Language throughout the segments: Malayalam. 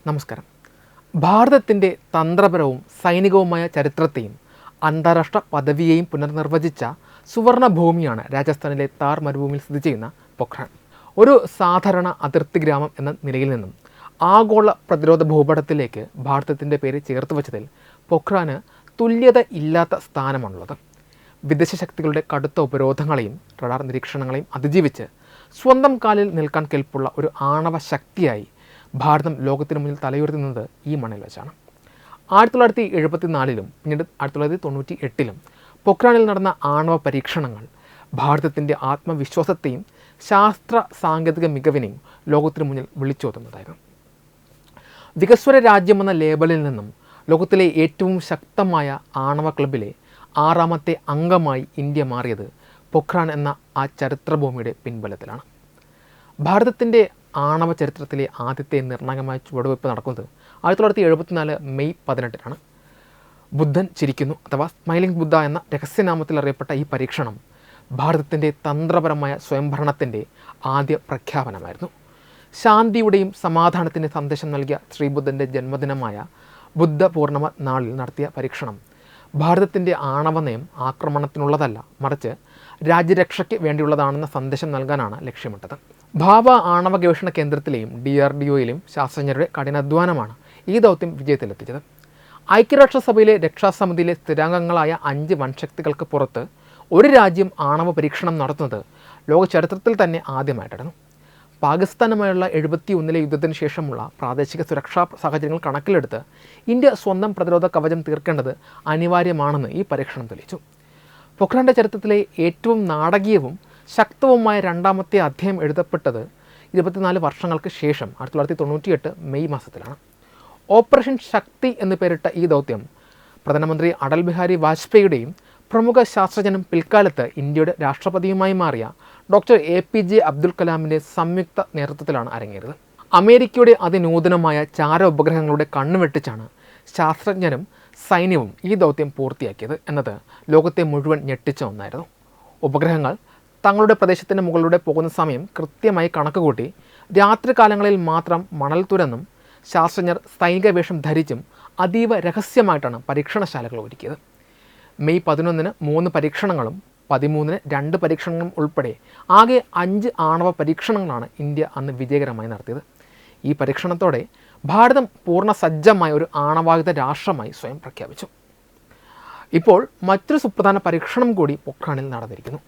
നമസ്കാരം. ഭാരതത്തിൻ്റെ തന്ത്രപരവും സൈനികവുമായ ചരിത്രത്തെയും അന്താരാഷ്ട്ര പദവിയെയും പുനർനിർവചിച്ച സുവർണ ഭൂമിയാണ് രാജസ്ഥാനിലെ താർ മരുഭൂമിയിൽ സ്ഥിതി ചെയ്യുന്ന പൊഖ്രാൻ. ഒരു സാധാരണ അതിർത്തി ഗ്രാമം എന്ന നിലയിൽ നിന്നും ആഗോള പ്രതിരോധ ഭൂപടത്തിലേക്ക് ഭാരതത്തിൻ്റെ പേര് ചേർത്ത് വച്ചതിൽ പൊഖ്രാന് തുല്യത ഇല്ലാത്ത സ്ഥാനമാണുള്ളത്. വിദേശ ശക്തികളുടെ കടുത്ത ഉപരോധങ്ങളെയും റഡാർ നിരീക്ഷണങ്ങളെയും അതിജീവിച്ച് സ്വന്തം കാലിൽ നിൽക്കാൻ കെൽപ്പുള്ള ഒരു ആണവ ശക്തിയായി ഭാരതം ലോകത്തിന് മുന്നിൽ തലയുയർത്തുന്നത് ഈ മണ്ണിൽ വെച്ചാണ്. 1974 പിന്നീട് 1998 പൊഖ്രാനിൽ നടന്ന ആണവ പരീക്ഷണങ്ങൾ ഭാരതത്തിൻ്റെ ആത്മവിശ്വാസത്തെയും ശാസ്ത്ര സാങ്കേതിക മികവിനെയും ലോകത്തിന് മുന്നിൽ വിളിച്ചോതുന്നതായിരുന്നു. വികസ്വര രാജ്യമെന്ന ലേബലിൽ നിന്നും ലോകത്തിലെ ഏറ്റവും ശക്തമായ ആണവ ക്ലബിലെ 6ാമത്തെ അംഗമായി ഇന്ത്യ മാറിയത് പൊഖ്രാൻ എന്ന ആ ചരിത്രഭൂമിയുടെ പിൻബലത്തിലാണ്. ഭാരതത്തിൻ്റെ ആണവ ചരിത്രത്തിലെ ആദ്യത്തെ നിർണായകമായ ചുവടുവയ്പ് നടക്കുന്നത് 1974 മെയ് 18 ബുദ്ധൻ ചിരിക്കുന്നു അഥവാ സ്മൈലിംഗ് ബുദ്ധ എന്ന രഹസ്യനാമത്തിൽ അറിയപ്പെട്ട ഈ പരീക്ഷണം ഭാരതത്തിൻ്റെ തന്ത്രപരമായ സ്വയംഭരണത്തിൻ്റെ ആദ്യ പ്രഖ്യാപനമായിരുന്നു. ശാന്തിയുടെയും സമാധാനത്തിൻ്റെ സന്ദേശം നൽകിയ ശ്രീബുദ്ധൻ്റെ ജന്മദിനമായ ബുദ്ധ പൂർണിമ നാളിൽ നടത്തിയ പരീക്ഷണം ഭാരതത്തിൻ്റെ ആണവ നയം ആക്രമണത്തിനുള്ളതല്ല, മറിച്ച് രാജ്യരക്ഷയ്ക്ക് വേണ്ടിയുള്ളതാണെന്ന സന്ദേശം നൽകാനാണ് ലക്ഷ്യമിട്ടത്. ഭാഭ ആണവ ഗവേഷണ കേന്ദ്രത്തിലെയും DRDOയിലെയും ശാസ്ത്രജ്ഞരുടെ കഠിനാധ്വാനമാണ് ഈ ദൗത്യം വിജയത്തിലെത്തിച്ചത്. ഐക്യരാഷ്ട്രസഭയിലെ രക്ഷാസമിതിയിലെ സ്ഥിരാംഗങ്ങളായ 5 വൻശക്തികൾക്ക് പുറത്ത് ഒരു രാജ്യം ആണവ പരീക്ഷണം നടത്തുന്നത് ലോക ചരിത്രത്തിൽ തന്നെ ആദ്യമായിട്ടായിരുന്നു. പാകിസ്ഥാനുമായുള്ള 71 യുദ്ധത്തിന് ശേഷമുള്ള പ്രാദേശിക സുരക്ഷാ സാഹചര്യങ്ങൾ കണക്കിലെടുത്ത് ഇന്ത്യ സ്വന്തം പ്രതിരോധ കവചം തീർക്കേണ്ടത് അനിവാര്യമാണെന്ന് ഈ പരീക്ഷണം തെളിയിച്ചു. പൊഖ്രാന്റെ ചരിത്രത്തിലെ ഏറ്റവും നാടകീയവും ശക്തവുമായ 2ാമത്തെ അധ്യായം എഴുതപ്പെട്ടത് 24 വർഷങ്ങൾക്ക് ശേഷം 1998 മെയ് മാസത്തിലാണ്. ഓപ്പറേഷൻ ശക്തി എന്ന് പേരിട്ട ഈ ദൗത്യം പ്രധാനമന്ത്രി അടൽ ബിഹാരി വാജ്പേയിയുടെയും പ്രമുഖ ശാസ്ത്രജ്ഞനും പിൽക്കാലത്ത് ഇന്ത്യയുടെ രാഷ്ട്രപതിയുമായി മാറിയ ഡോക്ടർ APJ അബ്ദുൽ കലാമിൻ്റെ സംയുക്ത നേതൃത്വത്തിലാണ് അരങ്ങേറിയത്. അമേരിക്കയുടെ അതിനൂതനമായ ചാര ഉപഗ്രഹങ്ങളുടെ കണ്ണുവെട്ടിച്ചാണ് ശാസ്ത്രജ്ഞരും സൈന്യവും ഈ ദൗത്യം പൂർത്തിയാക്കിയത് എന്നത് ലോകത്തെ മുഴുവൻ ഞെട്ടിച്ച ഒന്നായിരുന്നു. ഉപഗ്രഹങ്ങൾ തങ്ങളുടെ പ്രദേശത്തിൻ്റെ മുകളിലൂടെ പോകുന്ന സമയം കൃത്യമായി കണക്കുകൂട്ടി രാത്രികാലങ്ങളിൽ മാത്രം മണൽ തുരന്നും ശാസ്ത്രജ്ഞർ സൈനിക വേഷം ധരിച്ചും അതീവ രഹസ്യമായിട്ടാണ് പരീക്ഷണശാലകൾ ഒരുക്കിയത്. മെയ് 11 3 പരീക്ഷണങ്ങളും 13 2 പരീക്ഷണങ്ങളും ഉൾപ്പെടെ ആകെ 5 ആണവ പരീക്ഷണങ്ങളാണ് ഇന്ത്യ അന്ന് വിജയകരമായി നടത്തിയത്. ഈ പരീക്ഷണത്തോടെ ഭാരതം പൂർണ്ണ സജ്ജമായ ഒരു ആണവായുധ രാഷ്ട്രമായി സ്വയം പ്രഖ്യാപിച്ചു. ഇപ്പോൾ മറ്റൊരു സുപ്രധാന പരീക്ഷണം കൂടി പൊഖ്രാനിൽ നടന്നിരിക്കുന്നു.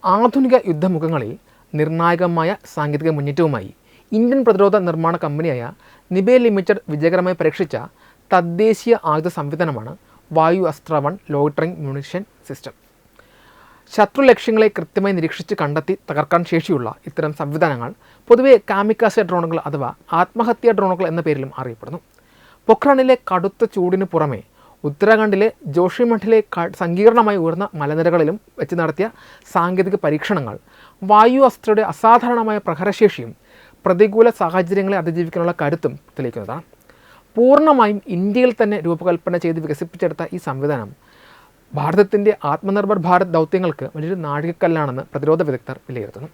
ആധുനിക യുദ്ധമുഖങ്ങളിൽ നിർണായകമായ സാങ്കേതിക മുന്നേറ്റവുമായി ഇന്ത്യൻ പ്രതിരോധ നിർമ്മാണ കമ്പനിയായ നിബേ ലിമിറ്റഡ് വിജയകരമായി പരീക്ഷിച്ച തദ്ദേശീയ ആയുധ സംവിധാനമാണ് വായു അസ്ത്ര 1 ലോയിറ്ററിംഗ് മ്യൂണിഷൻ സിസ്റ്റം. ശത്രു ലക്ഷ്യങ്ങളെ കൃത്യമായി നിരീക്ഷിച്ച് കണ്ടെത്തി തകർക്കാൻ ശേഷിയുള്ള ഇത്തരം സംവിധാനങ്ങൾ പൊതുവെ കാമിക്കാസെ ഡ്രോണുകൾ അഥവാ ആത്മഹത്യാ ഡ്രോണുകൾ എന്ന പേരിലും അറിയപ്പെടുന്നു. പൊഖ്രാനിലെ കടുത്ത ചൂടിന് പുറമെ ഉത്തരാഖണ്ഡിലെ ജോഷിമഠിലെ സങ്കീർണമായി ഉയർന്ന മലനിരകളിലും വെച്ച് നടത്തിയ സാങ്കേതിക പരീക്ഷണങ്ങൾ വായു അസ്ത്രയുടെ അസാധാരണമായ പ്രഹരശേഷിയും പ്രതികൂല സാഹചര്യങ്ങളെ അതിജീവിക്കാനുള്ള കരുത്തും തെളിയിക്കുന്നതാണ്. പൂർണ്ണമായും ഇന്ത്യയിൽ തന്നെ രൂപകൽപ്പന ചെയ്ത് വികസിപ്പിച്ചെടുത്ത ഈ സംവിധാനം ഭാരതത്തിൻ്റെ ആത്മനിർഭർ ഭാരത് ദൗത്യങ്ങൾക്ക് വലിയൊരു നാഴികക്കല്ലാണെന്ന് പ്രതിരോധ വിദഗ്ധർ വിലയിരുത്തുന്നു.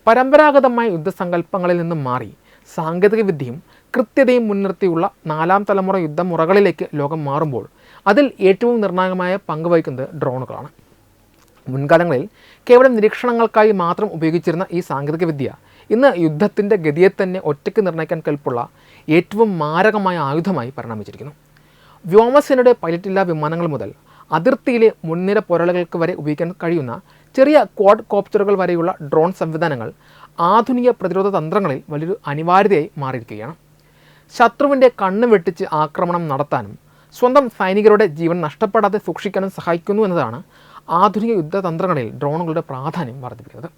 പരമ്പരാഗതമായ യുദ്ധസങ്കല്പങ്ങളിൽ നിന്നും മാറി സാങ്കേതികവിദ്യയും കൃത്യതയും മുൻനിർത്തിയുള്ള 4ാം തലമുറ യുദ്ധമുറകളിലേക്ക് ലോകം മാറുമ്പോൾ അതിൽ ഏറ്റവും നിർണായകമായ പങ്ക് വഹിക്കുന്നത് ഡ്രോണുകളാണ്. മുൻകാലങ്ങളിൽ കേവലം നിരീക്ഷണങ്ങൾക്കായി മാത്രം ഉപയോഗിച്ചിരുന്ന ഈ സാങ്കേതികവിദ്യ ഇന്ന് യുദ്ധത്തിൻ്റെ ഗതിയെ തന്നെ ഒറ്റയ്ക്ക് നിർണ്ണയിക്കാൻ കെൽപ്പുള്ള ഏറ്റവും മാരകമായ ആയുധമായി പരിണമിച്ചിരിക്കുന്നു. വ്യോമസേനയുടെ പൈലറ്റില്ലാ വിമാനങ്ങൾ മുതൽ അതിർത്തിയിലെ മുൻനിര പോരാളികൾക്ക് വരെ ഉപയോഗിക്കാൻ കഴിയുന്ന ചെറിയ ക്വാഡ് കോപ്റ്ററുകൾ വരെയുള്ള ഡ്രോൺ സംവിധാനങ്ങൾ ആധുനിക പ്രതിരോധ തന്ത്രങ്ങളിൽ വലിയൊരു അനിവാര്യതയായി മാറിയിരിക്കുകയാണ്. ശത്രുവിൻ്റെ കണ്ണ് വെട്ടിച്ച് ആക്രമണം നടത്താനും സ്വന്തം സൈനികരുടെ ജീവൻ നഷ്ടപ്പെടാതെ സൂക്ഷിക്കാനും സഹായിക്കുന്നു എന്നതാണ് ആധുനിക യുദ്ധതന്ത്രങ്ങളിൽ ഡ്രോണുകളുടെ പ്രാധാന്യം വർദ്ധിപ്പിക്കുന്നത്.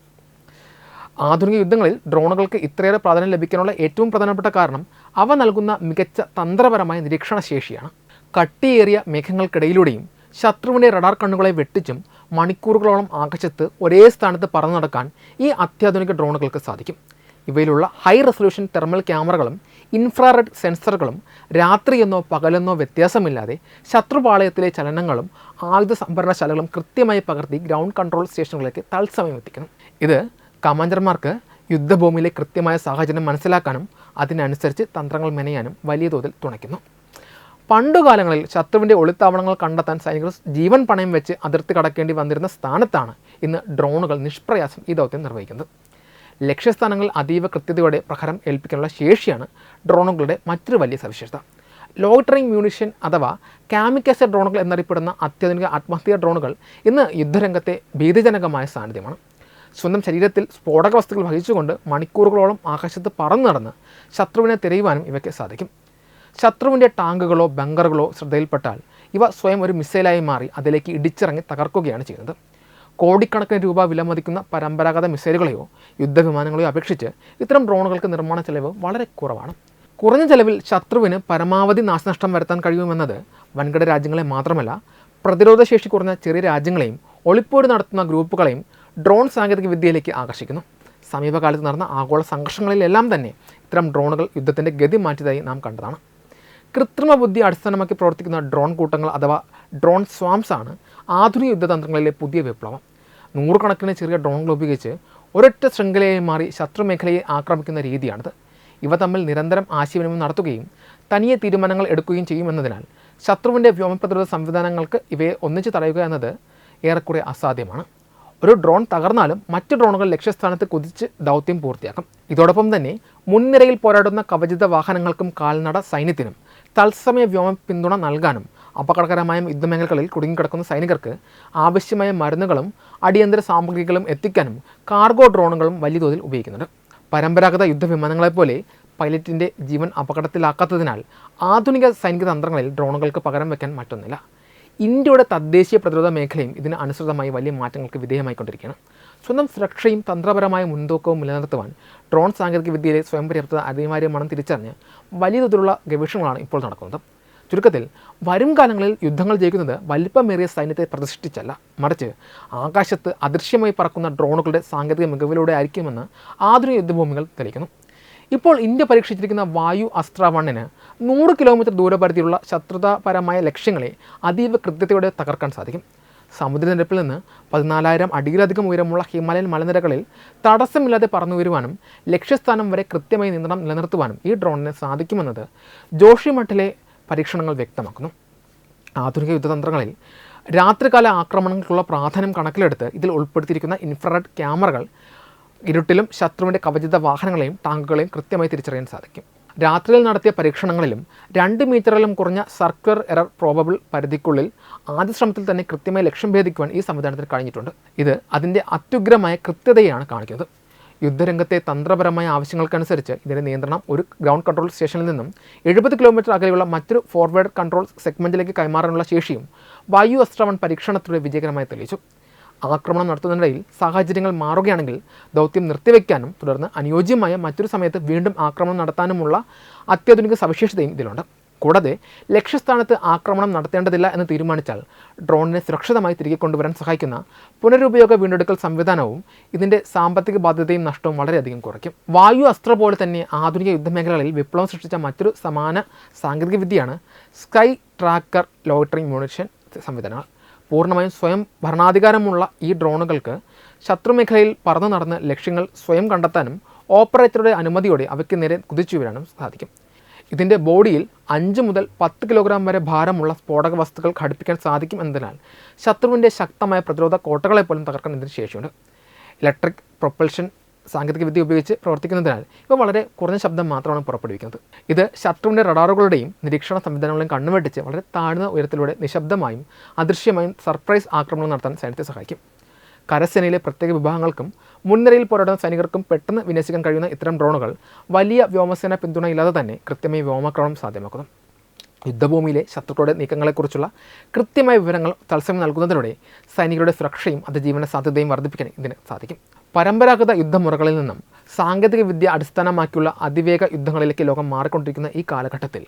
ആധുനിക യുദ്ധങ്ങളിൽ ഡ്രോണുകൾക്ക് ഇത്രയേറെ പ്രാധാന്യം ലഭിക്കാനുള്ള ഏറ്റവും പ്രധാനപ്പെട്ട കാരണം അവ നൽകുന്ന മികച്ച തന്ത്രപരമായ നിരീക്ഷണ ശേഷിയാണ്. കട്ടിയേറിയ മേഘങ്ങൾക്കിടയിലൂടെയും ശത്രുവിൻ്റെ റഡാർ കണ്ണുകളെ വെട്ടിച്ചും മണിക്കൂറുകളോളം ആകാശത്ത് ഒരേ സ്ഥാനത്ത് പറന്നു നടക്കാൻ ഈ അത്യാധുനിക ഡ്രോണുകൾക്ക് സാധിക്കും. ഇവയിലുള്ള ഹൈ റെസൊല്യൂഷൻ തെർമൽ ക്യാമറകളും ഇൻഫ്രാറെഡ് സെൻസറുകളും രാത്രിയെന്നോ പകലെന്നോ വ്യത്യാസമില്ലാതെ ശത്രുപാളയത്തിലെ ചലനങ്ങളും ആയുധ സംഭരണശാലകളും കൃത്യമായി പകർത്തി ഗ്രൗണ്ട് കൺട്രോൾ സ്റ്റേഷനുകളിലേക്ക് തത്സമയം എത്തിക്കണം. ഇത് കമാൻഡർമാർക്ക് യുദ്ധഭൂമിയിലെ കൃത്യമായ സാഹചര്യം മനസ്സിലാക്കാനും അതിനനുസരിച്ച് തന്ത്രങ്ങൾ മെനയാനും വലിയ തോതിൽ തുണയ്ക്കുന്നു. പണ്ടുകാലങ്ങളിൽ ശത്രുവിൻ്റെ ഒളിത്താവളങ്ങൾ കണ്ടെത്താൻ സൈനികർ ജീവൻ പണയം വെച്ച് അതിർത്തി കടക്കേണ്ടി വന്നിരുന്ന സ്ഥാനത്താണ് ഇന്ന് ഡ്രോണുകൾ നിഷ്പ്രയാസം ഈ ദൗത്യം നിർവഹിക്കുന്നത്. ലക്ഷ്യസ്ഥാനങ്ങളിൽ അതീവ കൃത്യതയോടെ പ്രഹരം ഏൽപ്പിക്കാനുള്ള ശേഷിയാണ് ഡ്രോണുകളുടെ മറ്റൊരു വലിയ സവിശേഷത. ലോയിറ്ററിംഗ് മ്യൂണിഷൻ അഥവാ കാമിക്കാസെ ഡ്രോണുകൾ എന്നറിയപ്പെടുന്ന അത്യാധുനിക ആത്മഹത്യാ ഡ്രോണുകൾ ഇന്ന് യുദ്ധരംഗത്തെ ഭീതിജനകമായ സാന്നിധ്യമാണ്. സ്വന്തം ശരീരത്തിൽ സ്ഫോടക വസ്തുക്കൾ വഹിച്ചുകൊണ്ട് മണിക്കൂറുകളോളം ആകാശത്ത് പറന്നു നടന്ന് ശത്രുവിനെ തിരയുവാനും ഇവയ്ക്ക് സാധിക്കും. ശത്രുവിൻ്റെ ടാങ്കുകളോ ബങ്കറുകളോ ശ്രദ്ധയിൽപ്പെട്ടാൽ ഇവ സ്വയം ഒരു മിസൈലായി മാറി അതിലേക്ക് ഇടിച്ചിറങ്ങി തകർക്കുകയാണ് ചെയ്യുന്നത്. കോടിക്കണക്കിന് രൂപ വിലമതിക്കുന്ന പരമ്പരാഗത മിസൈലുകളെയോ യുദ്ധവിമാനങ്ങളെയോ അപേക്ഷിച്ച് ഇത്തരം ഡ്രോണുകൾക്ക് നിർമ്മാണ ചെലവ് വളരെ കുറവാണ്. കുറഞ്ഞ ചെലവിൽ ശത്രുവിന് പരമാവധി നാശനഷ്ടം വരുത്താൻ കഴിയുമെന്നത് വൻകിട രാജ്യങ്ങളെ മാത്രമല്ല, പ്രതിരോധശേഷി കുറഞ്ഞ ചെറിയ രാജ്യങ്ങളെയും ഒളിപ്പോര് നടത്തുന്ന ഗ്രൂപ്പുകളെയും ഡ്രോൺ സാങ്കേതിക വിദ്യയിലേക്ക് ആകർഷിക്കുന്നു. സമീപകാലത്ത് നടന്ന ആഗോള സംഘർഷങ്ങളിലെല്ലാം തന്നെ ഇത്തരം ഡ്രോണുകൾ യുദ്ധത്തിൻ്റെ ഗതി മാറ്റിയതായി നാം കണ്ടതാണ്. കൃത്രിമ ബുദ്ധി അടിസ്ഥാനമാക്കി പ്രവർത്തിക്കുന്ന ഡ്രോൺ കൂട്ടങ്ങൾ അഥവാ ഡ്രോൺ സ്വാംസ് ആണ് ആധുനിക യുദ്ധതന്ത്രങ്ങളിലെ പുതിയ വിപ്ലവം. നൂറുകണക്കിന് ചെറിയ ഡ്രോണുകൾ ഉപയോഗിച്ച് ഒരൊറ്റ ശൃംഖലയായി മാറി ശത്രുമേഖലയെ ആക്രമിക്കുന്ന രീതിയാണിത്. ഇവ തമ്മിൽ നിരന്തരം ആശയവിനിമയം നടത്തുകയും തനിയെ തീരുമാനങ്ങൾ എടുക്കുകയും ചെയ്യുമെന്നതിനാൽ ശത്രുവിൻ്റെ വ്യോമപ്രതിരോധ സംവിധാനങ്ങൾക്ക് ഇവയെ ഒന്നിച്ച് തടയുക എന്നത് ഏറെക്കുറെ അസാധ്യമാണ്. ഒരു ഡ്രോൺ തകർന്നാലും മറ്റ് ഡ്രോണുകൾ ലക്ഷ്യസ്ഥാനത്ത് കുതിച്ച് ദൗത്യം പൂർത്തിയാക്കും. ഇതോടൊപ്പം തന്നെ മുൻനിരയിൽ പോരാടുന്ന കവചിത വാഹനങ്ങൾക്കും കാൽനട സൈന്യത്തിനും തത്സമയ വ്യോമ പിന്തുണ നൽകാനും അപകടകരമായ യുദ്ധമേഖലകളിൽ കുടുങ്ങിക്കിടക്കുന്ന സൈനികർക്ക് ആവശ്യമായ മരുന്നുകളും അടിയന്തര സാമഗ്രികളും എത്തിക്കാനും കാർഗോ ഡ്രോണുകളും വലിയ തോതിൽ ഉപയോഗിക്കുന്നുണ്ട്. പരമ്പരാഗത യുദ്ധവിമാനങ്ങളെപ്പോലെ പൈലറ്റിൻ്റെ ജീവൻ അപകടത്തിലാക്കാത്തതിനാൽ ആധുനിക സൈനിക തന്ത്രങ്ങളിൽ ഡ്രോണുകൾക്ക് പകരം വയ്ക്കാൻ മറ്റൊന്നില്ല. ഇന്ത്യയുടെ തദ്ദേശീയ പ്രതിരോധ മേഖലയും ഇതിന് അനുസൃതമായി വലിയ മാറ്റങ്ങൾക്ക് വിധേയമായിക്കൊണ്ടിരിക്കുകയാണ്. സ്വന്തം സുരക്ഷയും തന്ത്രപരമായ മുൻതൂക്കവും നിലനിർത്തുവാൻ ഡ്രോൺ സാങ്കേതിക വിദ്യയിലെ സ്വയം പര്യാപ്തത അനിവാര്യമാണെന്ന് തിരിച്ചറിഞ്ഞ് വലിയ തോതിലുള്ള ഗവേഷണങ്ങളാണ് ഇപ്പോൾ നടക്കുന്നത്. ചുരുക്കത്തിൽ വരും കാലങ്ങളിൽ യുദ്ധങ്ങൾ ജയിക്കുന്നത് വലിപ്പമേറിയ സൈന്യത്തെ പ്രതിഷ്ഠിച്ചല്ല, മറിച്ച് ആകാശത്ത് അദൃശ്യമായി പറക്കുന്ന ഡ്രോണുകളുടെ സാങ്കേതിക മികവിലൂടെ ആയിരിക്കുമെന്ന് ആധുനിക യുദ്ധഭൂമികൾ തെളിയിക്കുന്നു. ഇപ്പോൾ ഇന്ത്യ പരീക്ഷിച്ചിരിക്കുന്ന വായു അസ്ത്ര 1ന് 100 കിലോമീറ്റർ ദൂരപരിധിയുള്ള ശത്രുതാപരമായ ലക്ഷ്യങ്ങളെ അതീവ കൃത്യതയോടെ തകർക്കാൻ സാധിക്കും. സമുദ്രനിരപ്പിൽ നിന്ന് 14,000 അടിയിലധികം ഉയരമുള്ള ഹിമാലയൻ മലനിരകളിൽ തടസ്സമില്ലാതെ പറന്നു വരുവാനും ലക്ഷ്യസ്ഥാനം വരെ കൃത്യമായി നിയന്ത്രണം നിലനിർത്തുവാനും ഈ ഡ്രോണിന് സാധിക്കുമെന്നത് ജോഷിമഠിലെ പരീക്ഷണങ്ങൾ വ്യക്തമാക്കുന്നു. ആധുനിക യുദ്ധതന്ത്രങ്ങളിൽ രാത്രികാല ആക്രമണങ്ങൾക്കുള്ള പ്രാധാന്യം കണക്കിലെടുത്ത് ഇതിൽ ഉൾപ്പെടുത്തിയിരിക്കുന്ന ഇൻഫ്രാറെഡ് ക്യാമറകൾ ഇരുട്ടിലും ശത്രുവിൻ്റെ കവചിത വാഹനങ്ങളെയും ടാങ്കുകളെയും കൃത്യമായി തിരിച്ചറിയാൻ സാധിക്കും. രാത്രിയിൽ നടത്തിയ പരീക്ഷണങ്ങളിലും 2 മീറ്ററിലും കുറഞ്ഞ സർക്കുലർ എറർ പ്രോബബിൾ പരിധിക്കുള്ളിൽ ആദ്യ ശ്രമത്തിൽ തന്നെ കൃത്യമായി ലക്ഷ്യം ഭേദിക്കുവാൻ ഈ സംവിധാനത്തിന് കഴിഞ്ഞിട്ടുണ്ട്. ഇത് അതിൻ്റെ അത്യുഗ്രമായ കൃത്യതയാണ് കാണിക്കുന്നത്. യുദ്ധരംഗത്തെ തന്ത്രപരമായ ആവശ്യങ്ങൾക്കനുസരിച്ച് ഇതിൻ്റെ നിയന്ത്രണം ഒരു ഗ്രൗണ്ട് കൺട്രോൾ സ്റ്റേഷനിൽ നിന്നും 70 കിലോമീറ്റർ അകലെയുള്ള മറ്റൊരു ഫോർവേഡ് കൺട്രോൾ സെഗ്മെൻറ്റിലേക്ക് കൈമാറാനുള്ള ശേഷിയും വായു അസ്ത്ര 1 പരീക്ഷണത്തിലൂടെ വിജയകരമായി തെളിയിച്ചു. ആക്രമണം നടത്തുന്നതിനിടയിൽ സാഹചര്യങ്ങൾ മാറുകയാണെങ്കിൽ ദൗത്യം നിർത്തിവെക്കാനും തുടർന്ന് അനുയോജ്യമായ മറ്റൊരു സമയത്ത് വീണ്ടും ആക്രമണം നടത്താനുമുള്ള അത്യാധുനിക സവിശേഷതയും ഇതിലുണ്ട്. കൂടാതെ ലക്ഷ്യസ്ഥാനത്ത് ആക്രമണം നടത്തേണ്ടതില്ല എന്ന് തീരുമാനിച്ചാൽ ഡ്രോണിനെ സുരക്ഷിതമായി തിരികെ കൊണ്ടുവരാൻ സഹായിക്കുന്ന പുനരുപയോഗ വീണ്ടെടുക്കൽ സംവിധാനവും ഇതിൻ്റെ സാമ്പത്തിക ബാധ്യതയും നഷ്ടവും വളരെയധികം കുറയ്ക്കും. വായു അസ്ത്ര പോലെ തന്നെ ആധുനിക യുദ്ധമേഖലകളിൽ വിപ്ലവം സൃഷ്ടിച്ച മറ്റൊരു സമാന സാങ്കേതിക വിദ്യയാണ് സ്കൈ ട്രാക്കർ ലോയിറ്ററിംഗ് മ്യൂണിഷൻ സംവിധാനങ്ങൾ. പൂർണ്ണമായും സ്വയം ഭരണാധികാരമുള്ള ഈ ഡ്രോണുകൾക്ക് ശത്രുമേഖലയിൽ പറന്നു നടന്ന് ലക്ഷ്യങ്ങൾ സ്വയം കണ്ടെത്താനും ഓപ്പറേറ്ററുടെ അനുമതിയോടെ അവയ്ക്ക് നേരെ കുതിച്ചു വരാനും സാധിക്കും. ഇതിൻ്റെ ബോഡിയിൽ 5 മുതൽ 10 കിലോഗ്രാം വരെ ഭാരമുള്ള സ്ഫോടക വസ്തുക്കൾ ഘടിപ്പിക്കാൻ സാധിക്കും എന്നതിനാൽ ശത്രുവിൻ്റെ ശക്തമായ പ്രതിരോധ കോട്ടകളെപ്പോലും തകർക്കാൻ ഇതിന് ശേഷിയുണ്ട്. ഇലക്ട്രിക് പ്രൊപ്പൽഷൻ സാങ്കേതികവിദ്യ ഉപയോഗിച്ച് പ്രവർത്തിക്കുന്നതിനാൽ ഇവ വളരെ കുറഞ്ഞ ശബ്ദം മാത്രമാണ് പുറപ്പെടുവിക്കുന്നത്. ഇത് ശത്രുവിൻ്റെ റഡാറുകളുടെയും നിരീക്ഷണ സംവിധാനങ്ങളെയും കണ്ണുവെട്ടിച്ച് വളരെ താഴ്ന്ന ഉയരത്തിലൂടെ നിശബ്ദമായും അദൃശ്യമായും സർപ്രൈസ് ആക്രമണം നടത്താൻ സൈന്യത്തെ സഹായിക്കും. കരസേനയിലെ പ്രത്യേക വിഭാഗങ്ങൾക്കും മുൻനിരയിൽ പോരാടുന്ന സൈനികർക്കും പെട്ടെന്ന് വിന്യസിക്കാൻ കഴിയുന്ന ഇത്തരം ഡ്രോണുകൾ വലിയ വ്യോമസേന പിന്തുണയില്ലാതെ തന്നെ കൃത്യമായി വ്യോമാക്രമണം സാധ്യമാക്കുന്നു. യുദ്ധഭൂമിയിലെ ശത്രുക്കളുടെ നീക്കങ്ങളെക്കുറിച്ചുള്ള കൃത്യമായ വിവരങ്ങൾ തത്സമയം നൽകുന്നതിലൂടെ സൈനികരുടെ സുരക്ഷയും അതിജീവന സാധ്യതയും വർദ്ധിപ്പിക്കാൻ ഇതിന് സാധിക്കും. പരമ്പരാഗത യുദ്ധമുറകളിൽ നിന്നും സാങ്കേതിക വിദ്യ അടിസ്ഥാനമാക്കിയുള്ള അതിവേഗ യുദ്ധങ്ങളിലേക്ക് ലോകം മാറിക്കൊണ്ടിരിക്കുന്ന ഈ കാലഘട്ടത്തിൽ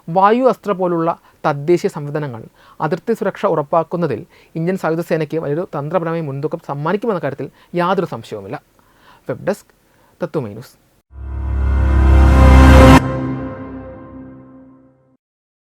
വായു അസ്ത്ര പോലുള്ള തദ്ദേശീയ സംവിധാനങ്ങൾ അതിർത്തി സുരക്ഷ ഉറപ്പാക്കുന്നതിൽ ഇന്ത്യൻ സായുധ സേനയ്ക്ക് വലിയൊരു തന്ത്രപരമായ മുൻതൂക്കം സമ്മാനിക്കുമെന്ന കാര്യത്തിൽ യാതൊരു സംശയവുമില്ല. വെബ് ഡെസ്ക് തത്വമൈ ന്യൂസ്.